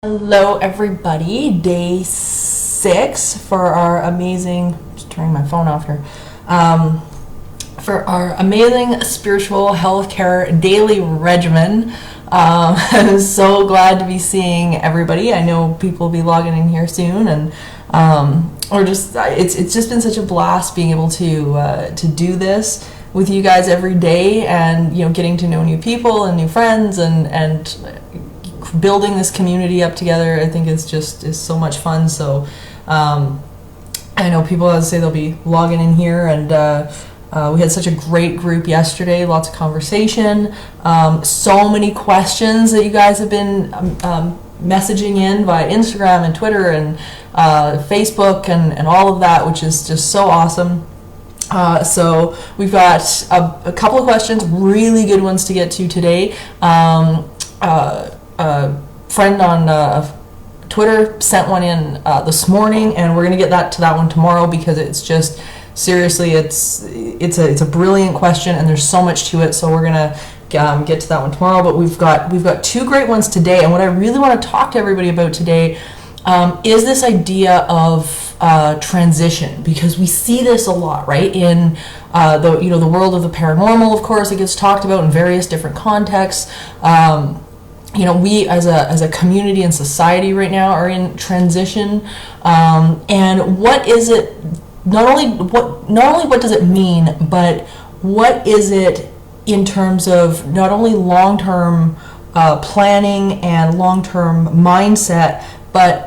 Hello everybody, day 6 for our amazing, just turning my phone off here, for our amazing spiritual healthcare daily regimen. I'm so glad to be seeing everybody. I know people will be logging in here soon, and it's just been such a blast being able to do this with you guys every day, and getting to know new people and new friends, and building this community up together. I think is so much fun. So I know people, as I say, they'll be logging in here, and we had such a great group yesterday, lots of conversation, so many questions that you guys have been messaging in via Instagram and Twitter and Facebook and all of that, which is just so awesome. So we've got a couple of questions, really good ones to get to today. Friend on Twitter sent one in this morning, and we're going to get to that one tomorrow, because it's just, seriously, it's a brilliant question, and there's so much to it. So we're going to get to that one tomorrow. But we've got two great ones today, and what I really want to talk to everybody about today is this idea of transition, because we see this a lot, right? In the world of the paranormal, of course, it gets talked about in various different contexts. We as a community and society right now are in transition, and what is it? Not only what does it mean, but what is it in terms of not only long-term planning and long-term mindset, but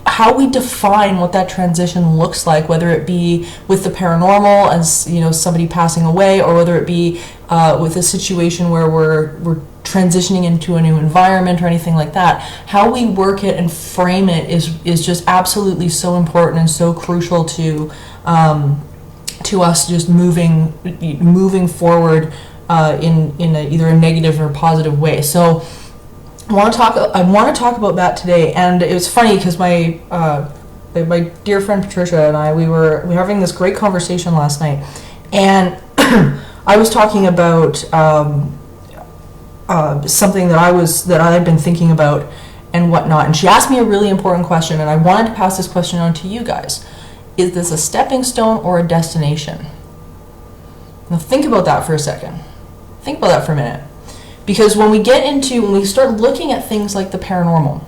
how we define what that transition looks like, whether it be with the paranormal, as somebody passing away, or whether it be with a situation where we're transitioning into a new environment or anything like that. How we work it and frame it is just absolutely so important and so crucial to us just moving forward in either a negative or positive way. So I want to talk about that today. And it was funny because my dear friend Patricia and I, we were having this great conversation last night, and I was talking about something that I've been thinking about and whatnot, and she asked me a really important question, and I wanted to pass this question on to you guys. Is this a stepping stone or a destination? Now think about that for a second. Think about that for a minute. Because when we start looking at things like the paranormal,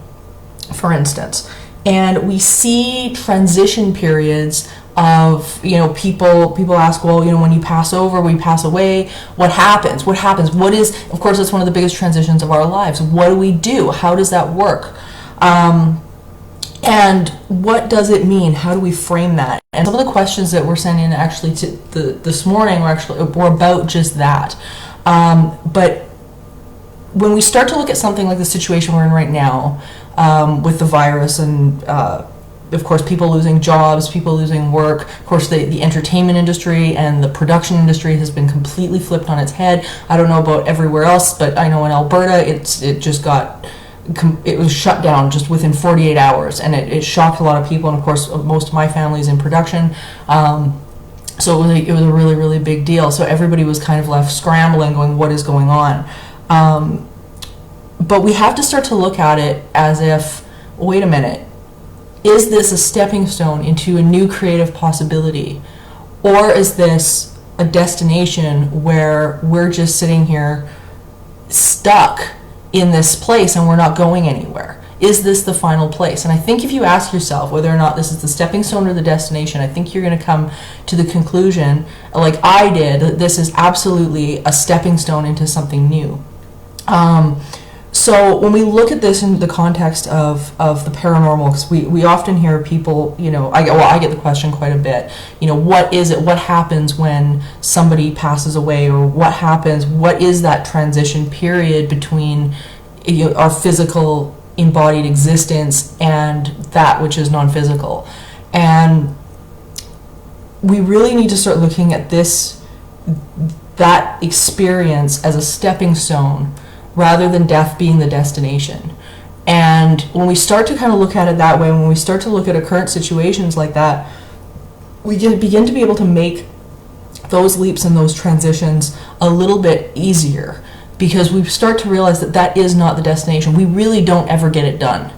for instance, and we see transition periods of, people ask, well, when you pass over, when you pass away, what happens? Of course, that's one of the biggest transitions of our lives. What do we do? How does that work? And what does it mean? How do we frame that? And some of the questions that we're sending in actually to this morning were about just that. But when we start to look at something like the situation we're in right now, with the virus, and of course people losing jobs, people losing work, of course the entertainment industry and the production industry has been completely flipped on its head. I don't know about everywhere else, but I know in Alberta it was shut down just within 48 hours, and it shocked a lot of people, and of course most of my family's in production. So it was a really, really big deal. So everybody was kind of left scrambling, going, what is going on? But we have to start to look at it as if, wait a minute, is this a stepping stone into a new creative possibility? Or is this a destination where we're just sitting here stuck in this place and we're not going anywhere? Is this the final place? And I think if you ask yourself whether or not this is the stepping stone or the destination, I think you're going to come to the conclusion, like I did, that this is absolutely a stepping stone into something new. So when we look at this in the context of the paranormal, because we often hear people, I get the question quite a bit, what is it? What happens when somebody passes away? Or what is that transition period between our physical embodied existence and that which is non-physical? And we really need to start looking at that experience as a stepping stone, rather than death being the destination. And when we start to kind of look at it that way, when we start to look at our current situations like that, we begin to be able to make those leaps and those transitions a little bit easier, because we start to realize that that is not the destination. We really don't ever get it done.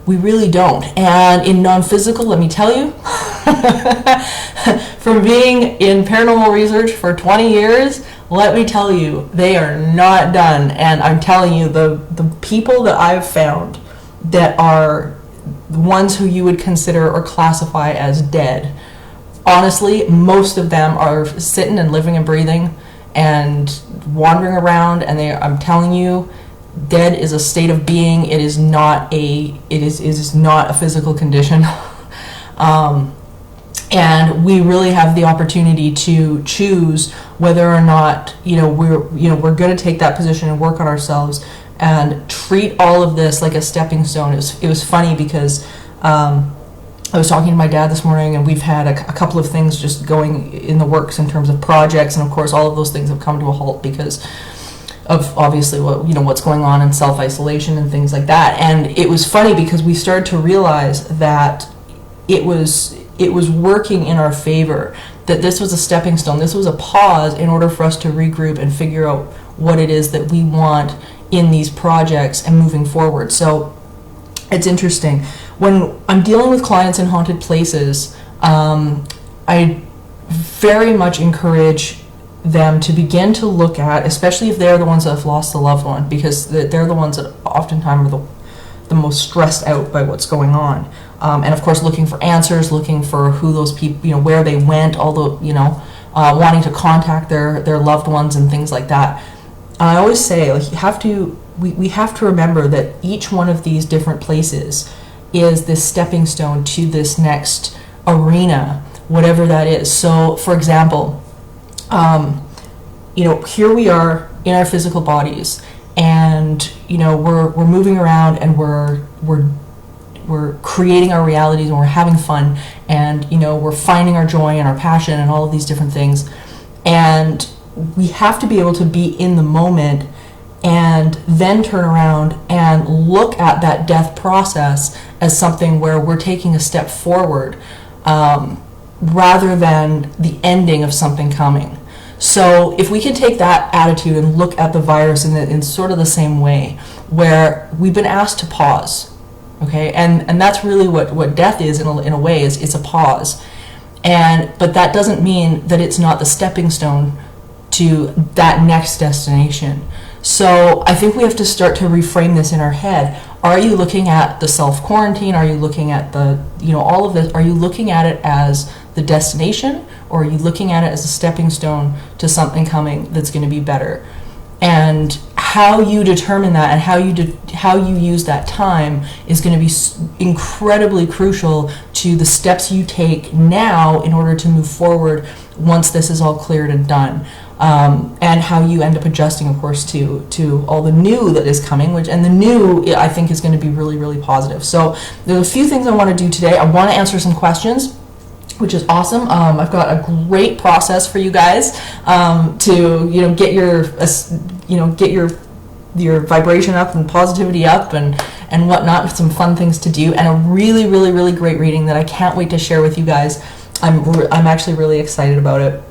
We really don't. And in non-physical, let me tell you, from being in paranormal research for 20 years, let me tell you, they are not done. And I'm telling you, the people that I've found that are the ones who you would consider or classify as dead, honestly, most of them are sitting and living and breathing and wandering around, and I'm telling you, dead is a state of being. It is not a physical condition. And we really have the opportunity to choose whether or not we're going to take that position and work on ourselves and treat all of this like a stepping stone. It was funny because I was talking to my dad this morning, and we've had a couple of things just going in the works in terms of projects, and of course all of those things have come to a halt because of obviously what's going on in self-isolation and things like that. And it was funny because we started to realize that it was working in our favor, that this was a stepping stone, this was a pause in order for us to regroup and figure out what it is that we want in these projects and moving forward. So it's interesting. When I'm dealing with clients in haunted places, I very much encourage them to begin to look at, especially if they're the ones that have lost a loved one, because they're the ones that oftentimes are the most stressed out by what's going on. And of course, looking for answers, looking for who those people, where they went, wanting to contact their loved ones and things like that. I always say, we have to remember that each one of these different places is this stepping stone to this next arena, whatever that is. So, for example, here we are in our physical bodies, and we're moving around, and we're creating our realities, and we're having fun, and we're finding our joy and our passion and all of these different things. And we have to be able to be in the moment and then turn around and look at that death process as something where we're taking a step forward, rather than the ending of something coming. So if we can take that attitude and look at the virus in sort of the same way, where we've been asked to pause, okay, and that's really what death is in a way, is it's a pause, but that doesn't mean that it's not the stepping stone to that next destination. So I think we have to start to reframe this in our head. Are you looking at the self-quarantine? Are you looking at all of this? Are you looking at it as the destination, or are you looking at it as a stepping stone to something coming that's going to be better? And how you determine that and how you use that time is going to be incredibly crucial to the steps you take now in order to move forward once this is all cleared and done. And how you end up adjusting, of course, to all the new that is coming, and the new, I think, is going to be really, really positive. So there's a few things I want to do today. I want to answer some questions, which is awesome. I've got a great process for you guys to get your vibration up and positivity up and whatnot, with some fun things to do, and a really, really, really great reading that I can't wait to share with you guys. I'm actually really excited about it,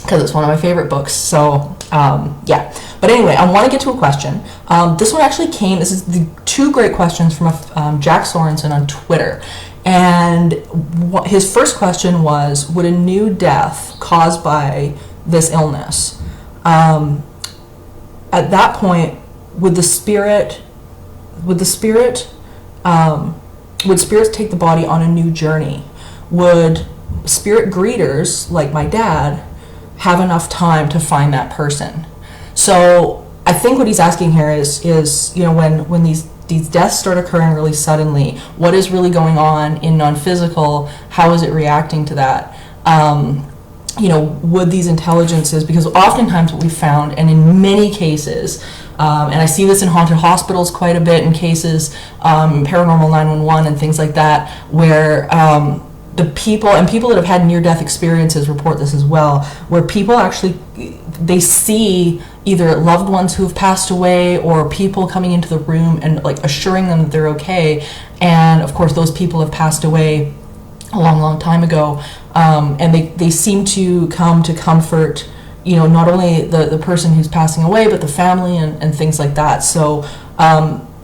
because it's one of my favorite books. So yeah, but anyway, I want to get to a question. This one actually this is the two great questions from Jack Sorensen on Twitter, and his first question was, would a new death caused by this illness, at that point, would spirits take the body on a new journey? Would spirit greeters like my dad have enough time to find that person? So I think what he's asking here is when these deaths start occurring really suddenly, what is really going on in non-physical? How is it reacting to that? Would these intelligences, because oftentimes what we found, and in many cases, and I see this in haunted hospitals quite a bit, in cases, paranormal 911 and things like that, where the people that have had near-death experiences report this as well, where people actually, they see either loved ones who have passed away or people coming into the room and assuring them that they're okay, and of course those people have passed away a long time ago, and they seem to come to comfort not only the person who's passing away, but the family and things like that. So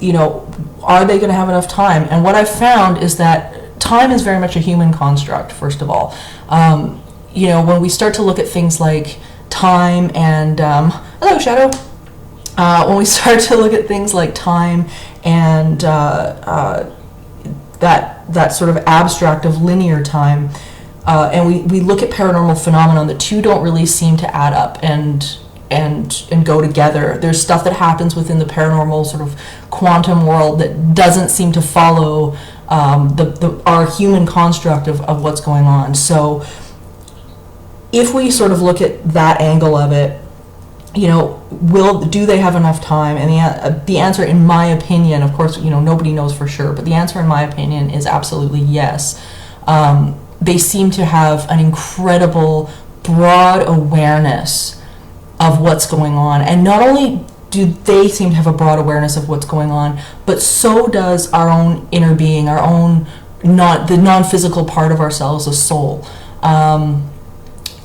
are they going to have enough time? And what I've found is that time is very much a human construct, first of all. When we start to look at things like time and, hello, Shadow. When we start to look at things like time and that sort of abstract of linear time, and we look at paranormal phenomenon, the two don't really seem to add up and go together. There's stuff that happens within the paranormal sort of quantum world that doesn't seem to follow our human construct of what's going on. So if we sort of look at that angle of it, do they have enough time? And the answer, in my opinion, of course, nobody knows for sure, but the answer, in my opinion, is absolutely yes. They seem to have an incredible, broad awareness of what's going on. And not only do they seem to have a broad awareness of what's going on, but so does our own inner being, our own, the non-physical part of ourselves, the soul.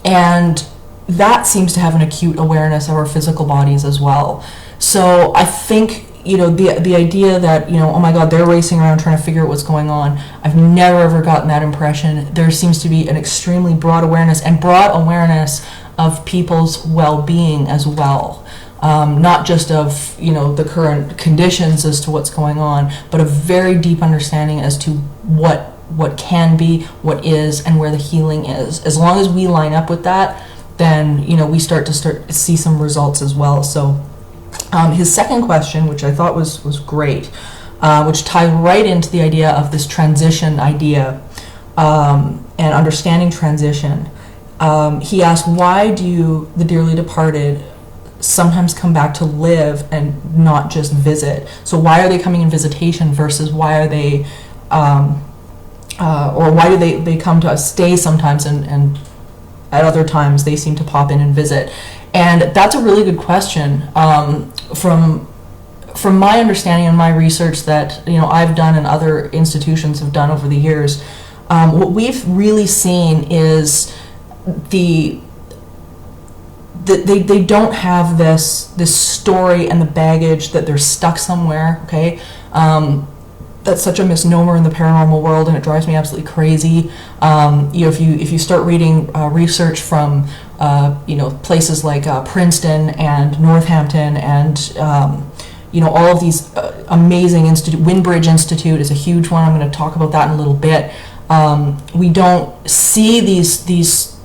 And that seems to have an acute awareness of our physical bodies as well. So I think, the idea that, oh my God, they're racing around trying to figure out what's going on, I've never ever gotten that impression. There seems to be an extremely broad awareness of people's well-being as well. Not just of, the current conditions as to what's going on, but a very deep understanding as to what can be, what is, and where the healing is. As long as we line up with that, then we start to see some results as well. So his second question, which I thought was great, which ties right into the idea of this transition idea and understanding transition. He asked, why do the dearly departed sometimes come back to live and not just visit? So why are they coming in visitation versus why are they or why do they come to us, stay sometimes, and at other times they seem to pop in and visit? And that's a really good question. From my understanding and my research that I've done and other institutions have done over the years, what we've really seen is they don't have this story and the baggage that they're stuck somewhere. Okay. That's such a misnomer in the paranormal world, and it drives me absolutely crazy. If you start reading research from places like Princeton and Northampton and all of these amazing institute, Windbridge Institute is a huge one. I'm going to talk about that in a little bit. We don't see these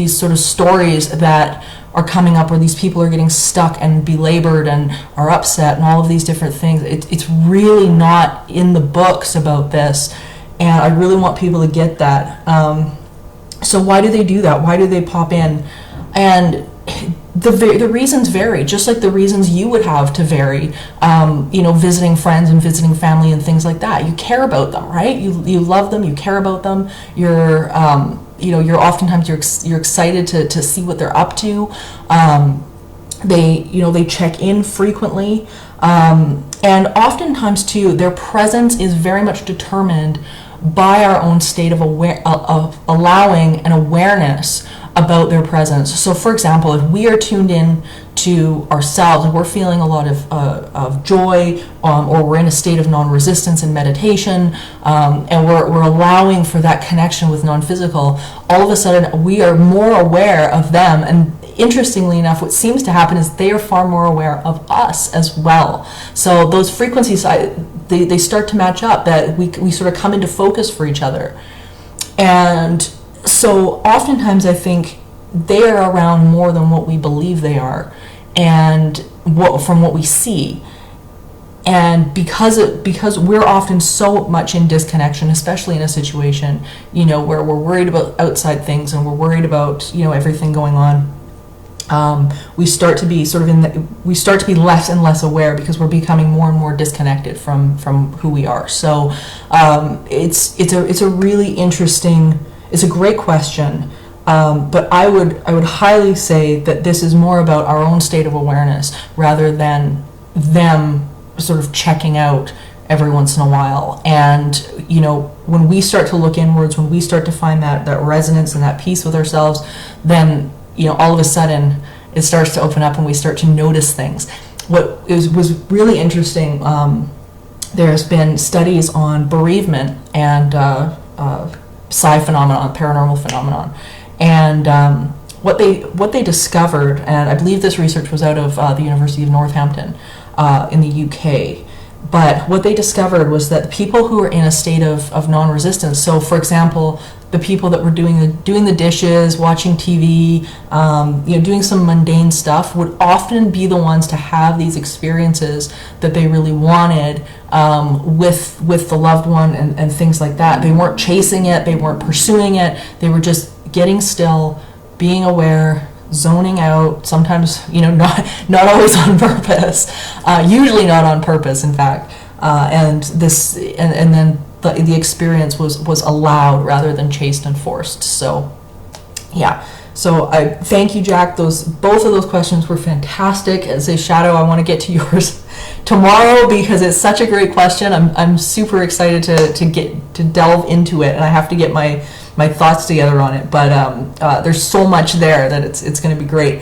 sort of stories that are coming up where these people are getting stuck and belabored and are upset and all of these different things. It's really not in the books about this, and I really want people to get that. So why do they do that? Why do they pop in? And the reasons vary, just like the reasons you would have to vary. Visiting friends and visiting family and things like that. You care about them, right? You love them. You care about them. You're oftentimes you're excited to see what they're up to. They check in frequently, and oftentimes too, their presence is very much determined by our own state of allowing an awareness about their presence. So, for example, if we are tuned in to ourselves and we're feeling a lot of joy, or we're in a state of non-resistance and meditation, and we're allowing for that connection with non-physical, all of a sudden we are more aware of them. And interestingly enough, what seems to happen is they are far more aware of us as well. So those frequencies, they start to match up, that we sort of come into focus for each other. And so oftentimes I think they are around more than what we believe they are, and from what we see. And because we're often so much in disconnection, especially in a situation, where we're worried about outside things and we're worried about, everything going on, we start to be less and less aware because we're becoming more and more disconnected from who we are. So it's a really interesting, it's a great question. But I would highly say that this is more about our own state of awareness rather than them sort of checking out every once in a while. And when we start to look inwards, when we start to find that resonance and that peace with ourselves, then all of a sudden it starts to open up and we start to notice things. What was really interesting there's been studies on bereavement and psi phenomenon, paranormal phenomenon, and what they discovered, and I believe this research was out of the University of Northampton in the UK. But what they discovered was that the people who were in a state of non-resistance, so for example, the people that were doing the dishes, watching TV, doing some mundane stuff, would often be the ones to have these experiences that they really wanted with the loved one and things like that. They weren't chasing it, they weren't pursuing it, they were just getting still, being aware, zoning out, sometimes not always on purpose, usually not on purpose, in fact, and then the experience was allowed rather than chased and forced. So yeah, so I thank you, Jack. Both of those questions were fantastic. As a Shadow, I want to get to yours tomorrow because it's such a great question. I'm super excited to delve into it, and I have to get my thoughts together on it, but there's so much there that it's going to be great.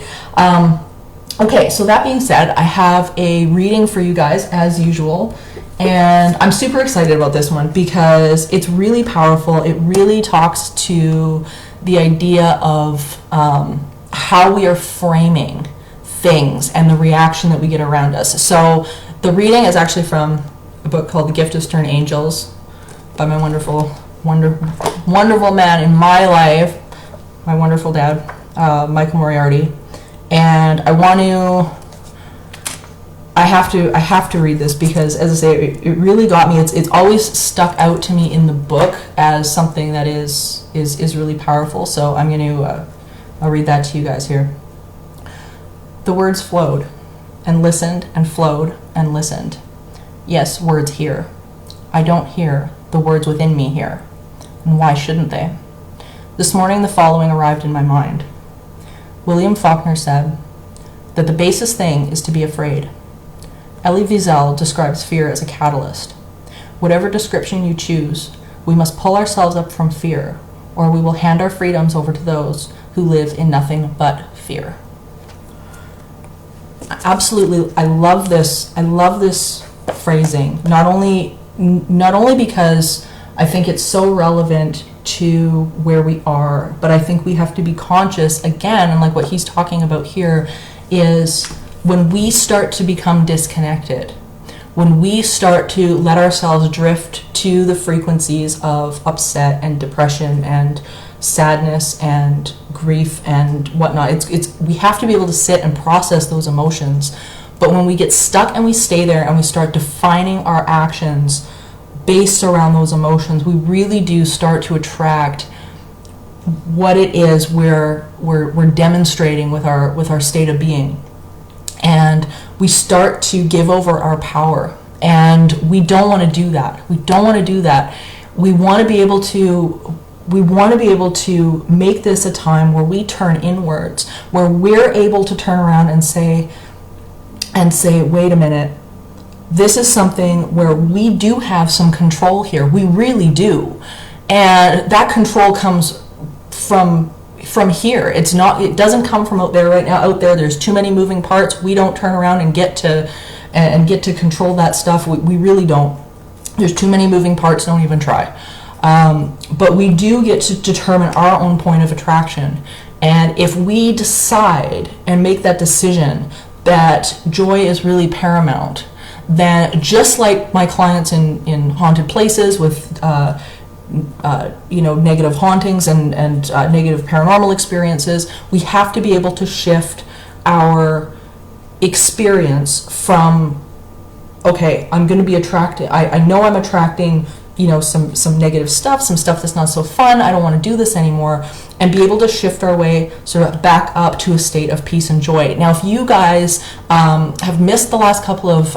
Okay, so that being said, I have a reading for you guys as usual, and I'm super excited about this one because it's really powerful. It really talks to the idea of how we are framing things and the reaction that we get around us. So the reading is actually from a book called The Gift of Stern Angels by my wonderful man in my life, my wonderful dad, Michael Moriarty. And I have to read this because, as I say, it really got me. It's always stuck out to me in the book as something that is really powerful. So I'm going to I'll read that to you guys here. The words flowed and listened and flowed and listened. Yes, words hear. I don't hear. The words within me hear. And why shouldn't they? This morning the following arrived in my mind. William Faulkner said that the basest thing is to be afraid. Elie Wiesel describes fear as a catalyst. Whatever description you choose, we must pull ourselves up from fear, or we will hand our freedoms over to those who live in nothing but fear. Absolutely, I love this phrasing, not only because I think it's so relevant to where we are, but I think we have to be conscious again, and like what he's talking about here is when we start to become disconnected, when we start to let ourselves drift to the frequencies of upset and depression and sadness and grief and whatnot, we have to be able to sit and process those emotions. But when we get stuck and we stay there and we start defining our actions based around those emotions, we really do start to attract what it is we're demonstrating with our state of being. And we start to give over our power, and we don't want to do that. We want to be able to make this a time where we turn inwards, where we're able to turn around and say, wait a minute, this is something where we do have some control here. We really do. And that control comes from here. It doesn't come from out there right now. Out there, there's too many moving parts. We don't turn around and get to control that stuff. We really don't. There's too many moving parts. Don't even try. But we do get to determine our own point of attraction. And if we decide and make that decision that joy is really paramount, then just like my clients in haunted places with negative hauntings and negative paranormal experiences, we have to be able to shift our experience from, okay, I'm going to be attracted. I know I'm attracting some negative stuff, some stuff that's not so fun. I don't want to do this anymore, and be able to shift our way sort of back up to a state of peace and joy. Now, if you guys have missed the last couple of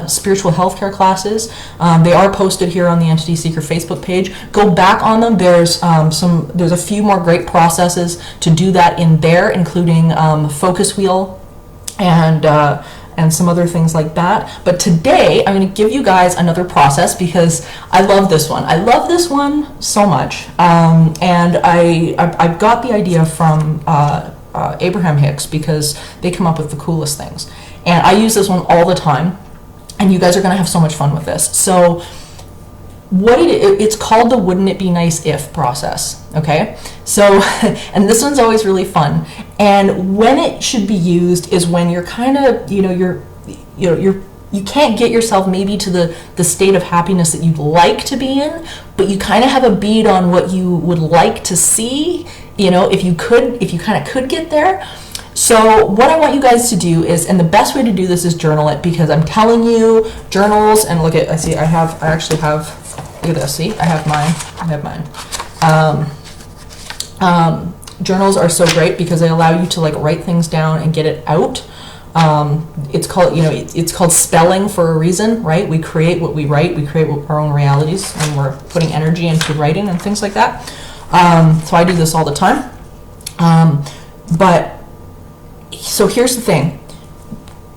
spiritual healthcare classes, they are posted here on the Entity Seeker Facebook page. Go back on them. There's a few more great processes to do that in there, including focus wheel and some other things like that. But today, I'm going to give you guys another process because I love this one. I love this one so much. And I got the idea from Abraham Hicks because they come up with the coolest things. And I use this one all the time. and you guys are going to have so much fun with this. So it's called the wouldn't it be nice if process, okay? So, and this one's always really fun. And when it should be used is when you're kind of, you can't get yourself maybe to the state of happiness that you'd like to be in, but you kind of have a bead on what you would like to see, if you kind of could get there. So what I want you guys to do is, and the best way to do this is journal it, because I'm telling you, journals, and look at, I actually have, look at this, see, I have mine. Journals are so great because they allow you to like write things down and get it out. It's called spelling for a reason, right? We create what we write, we create our own realities, and we're putting energy into writing and things like that. So I do this all the time. So here's the thing.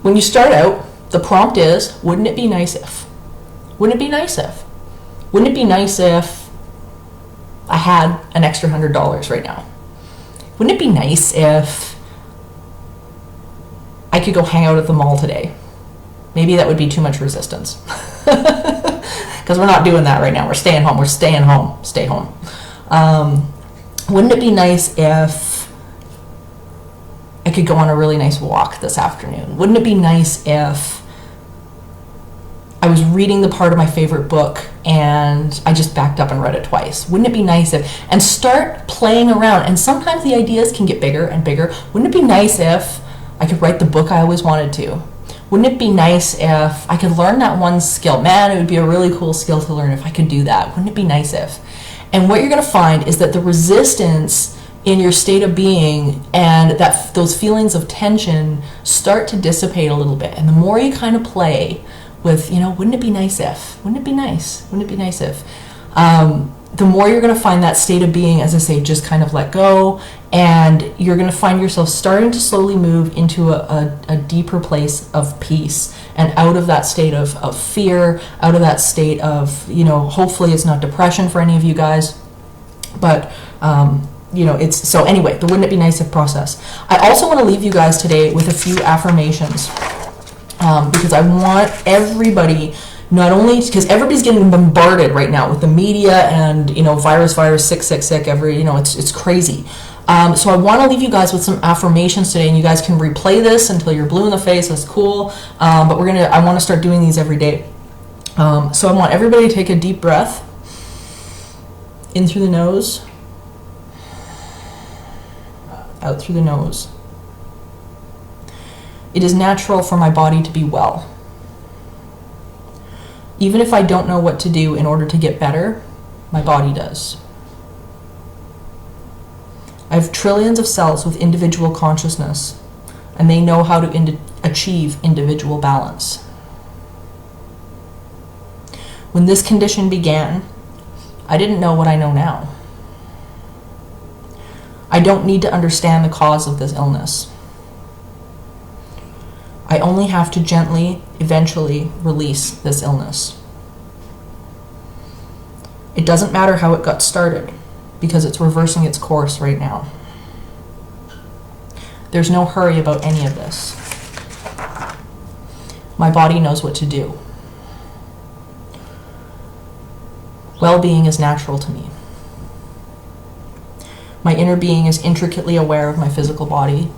When you start out, the prompt is, wouldn't it be nice if? Wouldn't it be nice if? Wouldn't it be nice if I had an extra $100 right now? Wouldn't it be nice if I could go hang out at the mall today? Maybe that would be too much resistance. Because we're not doing that right now. We're staying home. Stay home. Wouldn't it be nice if I could go on a really nice walk this afternoon? Wouldn't it be nice if I was reading the part of my favorite book and I just backed up and read it twice? Wouldn't it be nice if, and start playing around. And sometimes the ideas can get bigger and bigger. Wouldn't it be nice if I could write the book I always wanted to? Wouldn't it be nice if I could learn that one skill? Man, it would be a really cool skill to learn if I could do that. Wouldn't it be nice if? And what you're going to find is that the resistance in your state of being and that those feelings of tension start to dissipate a little bit. And the more you kind of play with, wouldn't it be nice if? Wouldn't it be nice? Wouldn't it be nice if? The more you're going to find that state of being, as I say, just kind of let go, and you're going to find yourself starting to slowly move into a deeper place of peace and out of that state of fear, out of that state of, hopefully it's not depression for any of you guys, but so anyway, the wouldn't it be nice if process. I also want to leave you guys today with a few affirmations, because I want everybody, not only because everybody's getting bombarded right now with the media and virus, sick it's crazy. So I want to leave you guys with some affirmations today, and you guys can replay this until you're blue in the face. That's cool. But I want to start doing these every day. So I want everybody to take a deep breath in through the nose, out through the nose. It is natural for my body to be well. Even if I don't know what to do in order to get better, my body does. I have trillions of cells with individual consciousness, and they know how to achieve individual balance. When this condition began, I didn't know what I know now. I don't need to understand the cause of this illness. I only have to gently, eventually release this illness. It doesn't matter how it got started, because it's reversing its course right now. There's no hurry about any of this. My body knows what to do. Well-being is natural to me. My inner being is intricately aware of my physical body.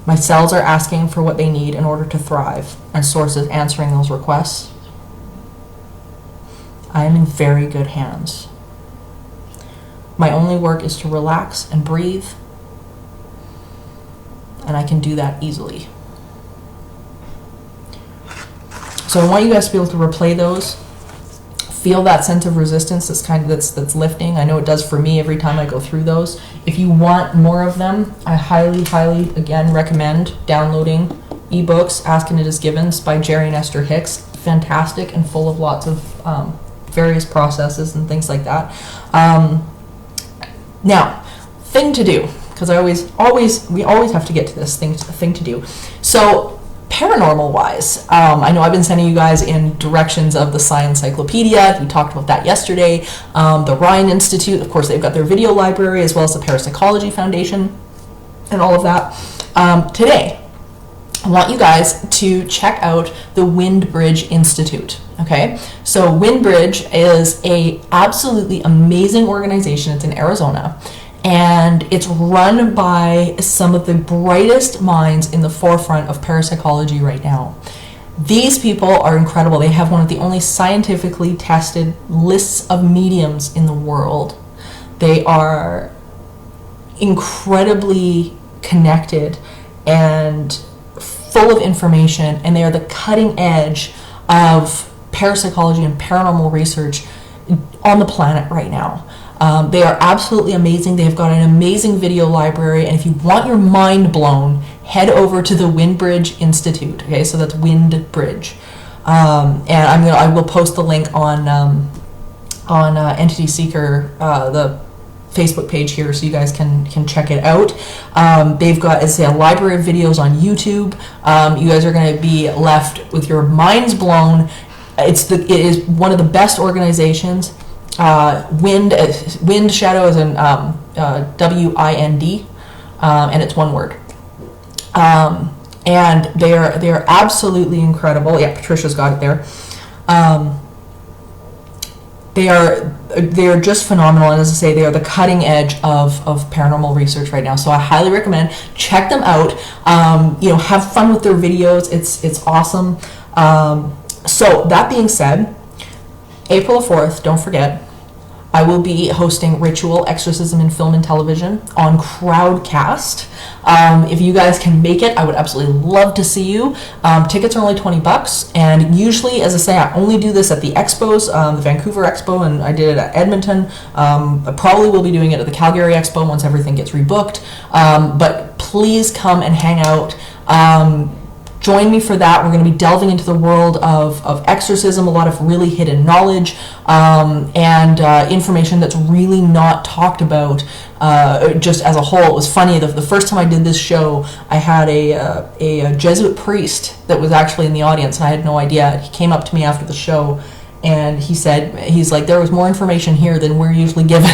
My cells are asking for what they need in order to thrive, and Source is answering those requests. I am in very good hands. My only work is to relax and breathe, and I can do that easily. So I want you guys to be able to replay those. Feel that sense of resistance that's lifting. I know it does for me every time I go through those. If you want more of them, I highly, again, recommend downloading ebooks, Ask and It Is Given by Jerry and Esther Hicks. Fantastic and full of lots of various processes and things like that. Now, thing to do, because we always have to get to this thing to do. So, paranormal wise, I know I've been sending you guys in directions of the Science Encyclopedia. We talked about that yesterday. The Rhine Institute, of course, they've got their video library, as well as the Parapsychology Foundation and all of that. Today, I want you guys to check out the Wind Bridge Institute. Okay, so Wind Bridge is a absolutely amazing organization. It's in Arizona, and it's run by some of the brightest minds in the forefront of parapsychology right now. These people are incredible. They have one of the only scientifically tested lists of mediums in the world. They are incredibly connected and full of information, and they are the cutting edge of parapsychology and paranormal research on the planet right now. They are absolutely amazing. They've got an amazing video library, and if you want your mind blown, head over to the Windbridge Institute. Okay, so that's Windbridge, and I will post the link on Entity Seeker, the Facebook page here, so you guys can check it out. They've got, as I say, a library of videos on YouTube. You guys are going to be left with your minds blown. It is one of the best organizations. Wind Shadow is in WIND, and it's one word. And they are absolutely incredible. Yeah, Patricia's got it there. They are just phenomenal, and as I say, they are the cutting edge of paranormal research right now. So I highly recommend check them out. Have fun with their videos. It's awesome. So that being said, April 4th, don't forget, I will be hosting Ritual, Exorcism in Film and Television on Crowdcast. If you guys can make it, I would absolutely love to see you. Tickets are only $20, and usually, as I say, I only do this at the expos, the Vancouver Expo, and I did it at Edmonton. I probably will be doing it at the Calgary Expo once everything gets rebooked. But please come and hang out. Join me for that. We're going to be delving into the world of exorcism, a lot of really hidden knowledge, and information that's really not talked about just as a whole. It was funny, the first time I did this show, I had a Jesuit priest that was actually in the audience, and I had no idea. He came up to me after the show, and he's like, there was more information here than we're usually given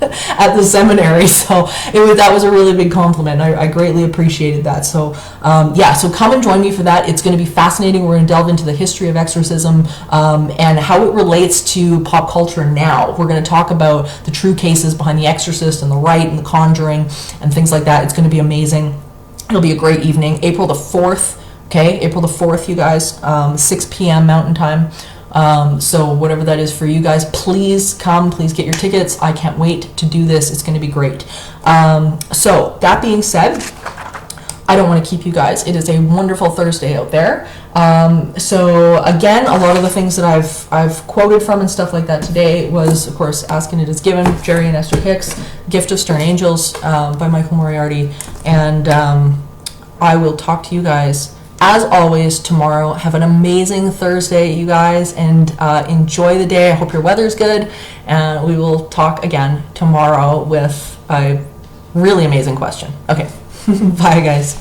at the seminary. So that was a really big compliment. I greatly appreciated that. So so come and join me for that. It's going to be fascinating. We're going to delve into the history of exorcism and how it relates to pop culture now. We're going to talk about the true cases behind The Exorcist and The Rite and The Conjuring and things like that. It's going to be amazing. It'll be a great evening. April the 4th. Okay, April the 4th, you guys, 6 p.m. Mountain Time. So whatever that is for you guys, please come, please get your tickets. I can't wait to do this. It's going to be great. So that being said, I don't want to keep you guys. It is a wonderful Thursday out there. So again, a lot of the things that I've quoted from and stuff like that today was, of course, Ask and It Is Given, Jerry and Esther Hicks, Gift of Stern Angels by Michael Moriarty. And I will talk to you guys as always tomorrow. Have an amazing Thursday, you guys, and enjoy the day. I hope your weather's good, and we will talk again tomorrow with a really amazing question. Okay, bye guys.